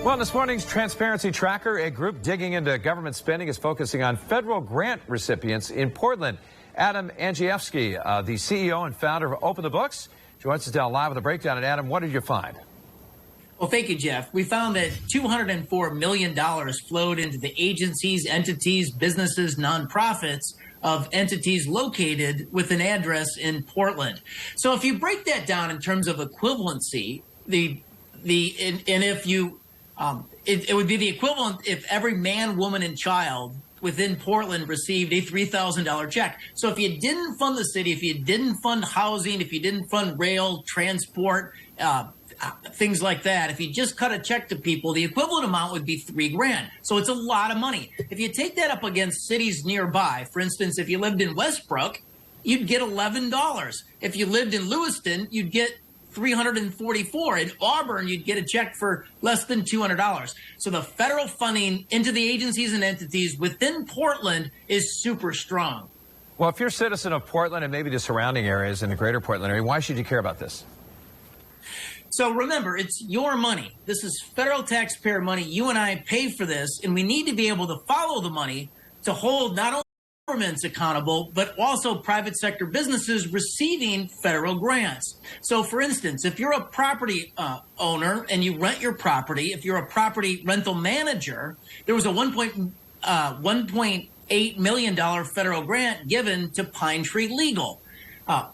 Well, this morning's Transparency Tracker, a group digging into government spending, is focusing on federal grant recipients in Portland. Adam Andrzejewski, the CEO and founder of Open the Books, joins us now live with a breakdown. And Adam, what did you find? Well, thank you, Jeff. We found that $204 million flowed into the agencies, entities, businesses, nonprofits of entities located with an address in Portland. So if you break that down in terms of equivalency, it would be the equivalent if every man, woman, and child within Portland received a $3,000 check. So if you didn't fund the city, if you didn't fund housing, if you didn't fund rail, transport, things like that, if you just cut a check to people, the equivalent amount would be $3,000. So it's a lot of money. If you take that up against cities nearby, for instance, if you lived in Westbrook, you'd get $11. If you lived in Lewiston, you'd get $344. In Auburn, you'd get a check for less than $200. So the federal funding into the agencies and entities within Portland is super strong. Well, if you're a citizen of Portland and maybe the surrounding areas in the greater Portland area, why should you care about this? So remember, it's your money. This is federal taxpayer money. You and I pay for this, and we need to be able to follow the money to hold not only governments accountable, but also private sector businesses receiving federal grants. So for instance, if you're a property owner and you rent your property, if you're a property rental manager, there was a $1.8 million federal grant given to Pine Tree Legal.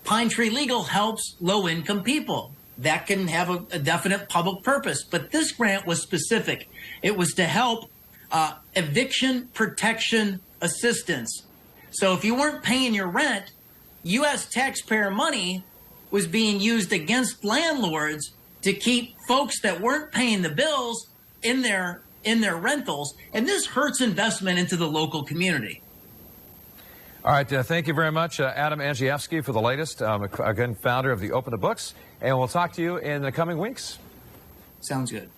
Pine Tree Legal helps low-income people. That can have a definite public purpose. But this grant was specific. It was to help eviction protection assistance. So if you weren't paying your rent, U.S. taxpayer money was being used against landlords to keep folks that weren't paying the bills in their rentals. And this hurts investment into the local community. All right. Thank you very much, Adam Andrzejewski, for the latest. Again, founder of the Open the Books. And we'll talk to you in the coming weeks. Sounds good.